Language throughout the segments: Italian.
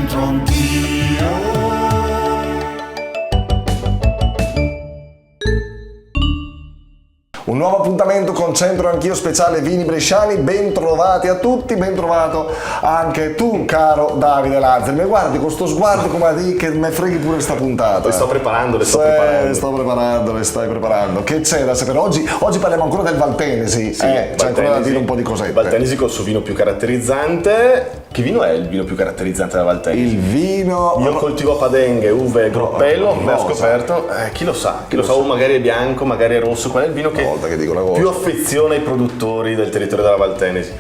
centro anch'io. Un nuovo appuntamento con Centro Anch'io speciale Vini Bresciani, ben trovati a tutti, ben trovato anche tu caro Davide Lazzari. Mi guardi con sto sguardo come a dire che me freghi pure sta puntata. Le stai preparando. Che c'è da sapere? Oggi parliamo ancora del Valtenesi, Sì, c'è ancora da dire un po' di cosette. Valtenesi col suo vino più caratterizzante. Che vino è il vino più caratterizzante della Valtenesi? Il vino... Io coltivo Padenghe, uve e Groppello, no, ho scoperto, chi lo sa, o magari è bianco, magari è rosso, qual è il vino che più affeziona i produttori del territorio della Valtenesi?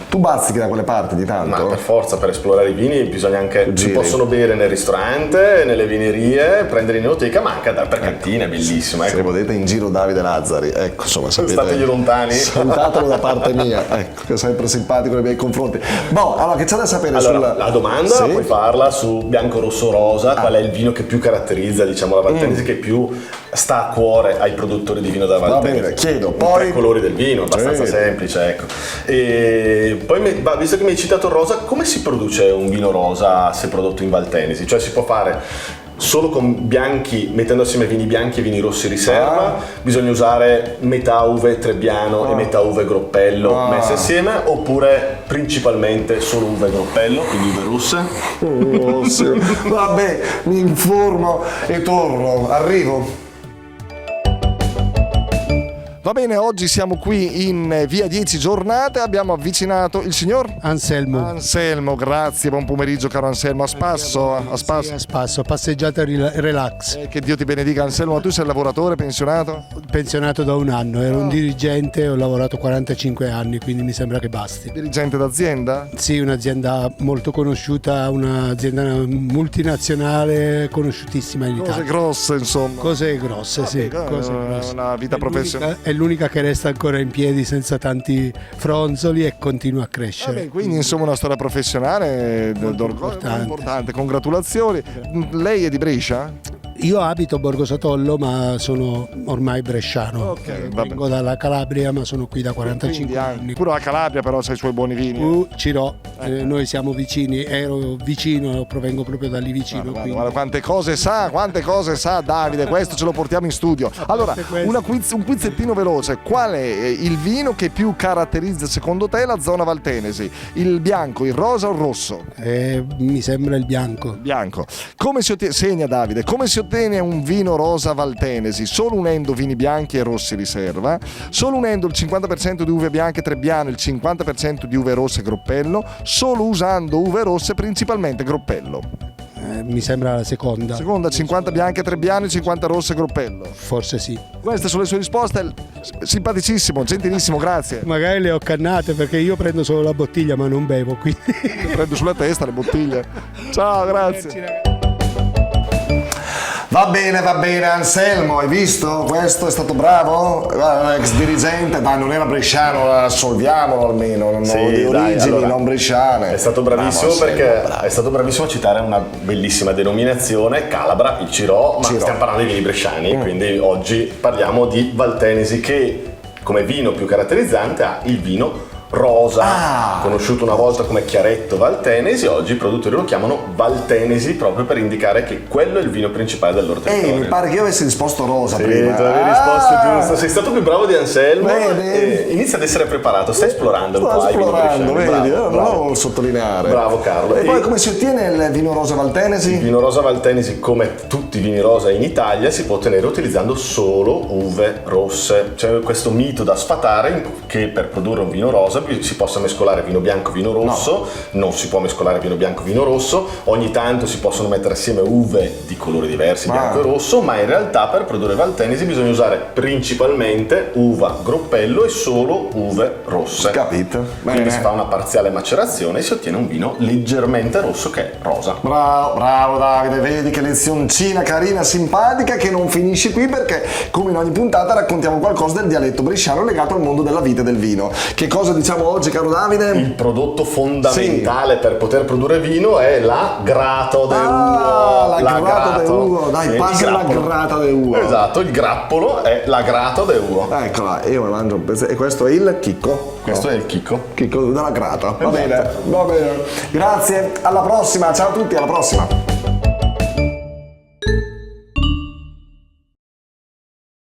Tu bazzichi da quelle parti di tanto? Ma per forza, per esplorare i vini bisogna anche, si possono bere nel ristorante, nelle vinerie, prendere in enoteca, ma anche per cantine, è bellissimo. Se vedete in giro Davide Lazzari, ecco, insomma, sapete, stategli lontani. Salutatelo da parte mia, ecco, che è sempre simpatico nei miei confronti. Allora, che c'è da sapere la domanda puoi farla su bianco, rosso, rosa, qual è il vino che più caratterizza, diciamo, la Valtenesi, che più sta a cuore ai produttori di vino della Valtenesi? Va bene, chiedo. Poi i colori del vino, abbastanza semplice, ecco. E poi, visto che mi hai citato il rosa, come si produce un vino rosa se prodotto in Valtenesi? Cioè si può fare solo con bianchi, mettendo assieme vini bianchi e vini rossi riserva? Bisogna usare metà uve Trebbiano e metà uve Groppello messe assieme, oppure principalmente solo uve Groppello, quindi uve rosse? Vabbè, mi informo e torno, arrivo. Va bene, oggi siamo qui in via 10 Giornate, abbiamo avvicinato il signor Anselmo, grazie, buon pomeriggio caro Anselmo, a spasso? Sì, a spasso, passeggiata relax. Che Dio ti benedica Anselmo, ma tu sei lavoratore, pensionato? Pensionato da un anno, ero un dirigente, ho lavorato 45 anni, quindi mi sembra che basti. Dirigente d'azienda? Sì, un'azienda molto conosciuta, un'azienda multinazionale conosciutissima in Italia. Cose grosse insomma. Cose grosse, sì. Cose grosse. Una vita professionale. È l'unica che resta ancora in piedi senza tanti fronzoli e continua a crescere. Quindi insomma una storia professionale importante. Congratulazioni. Lei è di Brescia? Io abito a Borgo Satollo, ma sono ormai bresciano. Vengo dalla Calabria, ma sono qui da 45 anni. Pure la Calabria però ha i suoi buoni vini. Cirò, noi siamo vicini, ero vicino, provengo proprio da lì vicino. Guarda quante cose sa Davide, questo ce lo portiamo in studio. Allora, un quizzettino veloce, qual è il vino che più caratterizza secondo te la zona valtenesi? Il bianco, il rosa o il rosso? Mi sembra il bianco. Bianco. Come si ottiene, segna Davide, come si ottiene un vino rosa valtenesi? Solo unendo vini bianchi e rossi riserva, solo unendo il 50% di uve bianche Trebbiano e il 50% di uve rosse Groppello, solo usando uve rosse principalmente Groppello. Mi sembra la seconda. 50 bianche Trebbiano e 50 rosse Groppello. Forse sì. Queste sono le sue risposte. Simpaticissimo, gentilissimo, grazie. Magari le ho cannate perché io prendo solo la bottiglia ma non bevo, quindi le prendo sulla testa le bottiglie. Ciao, grazie. Va bene Anselmo, hai visto? Questo è stato bravo? Ex dirigente, dai, non era bresciano, assolviamolo almeno, di origini non bresciane. È stato bravissimo è stato bravissimo a citare una bellissima denominazione, Calabra, il Cirò, ma stiamo parlando di vini bresciani, quindi oggi parliamo di Valtenesi che come vino più caratterizzante ha il vino rosa, conosciuto una volta come Chiaretto Valtenesi, oggi i produttori lo chiamano Valtenesi proprio per indicare che quello è il vino principale del loro territorio. Mi pare che io avessi risposto rosa prima. Sì, tu avevi risposto giusto, sei stato più bravo di Anselmo. Inizia ad essere preparato, stai esplorando un po'. Sto esplorando, vedi, non lo sottolineare. Bravo Carlo. E poi come si ottiene il vino rosa Valtenesi? Il vino rosa Valtenesi, come tutti i vini rosa in Italia, si può ottenere utilizzando solo uve rosse. C'è questo mito da sfatare che per produrre un vino rosa si possa mescolare vino bianco, vino rosso, non si può mescolare vino bianco, vino rosso, ogni tanto si possono mettere assieme uve di colori diversi, bianco e rosso, ma in realtà per produrre Valtenesi bisogna usare principalmente uva Groppello e solo uve rosse. Capito? Quindi si fa una parziale macerazione e si ottiene un vino leggermente rosso che è rosa. Bravo Davide, vedi che lezioncina carina, simpatica, che non finisce qui perché come in ogni puntata raccontiamo qualcosa del dialetto bresciano legato al mondo della vita e del vino. Che cosa diciamo oggi, caro Davide? Il prodotto fondamentale per poter produrre vino è la grato de uvo. La grato de uvo, dai, Sì, passa la grata de uvo. Esatto, il grappolo è la grato de uvo. Eccola, io me mangio un pezzo. E questo è il chicco. Questo è il chicco. Chicco della grata. Va Esatto. bene, va bene. Grazie, alla prossima, ciao a tutti, alla prossima.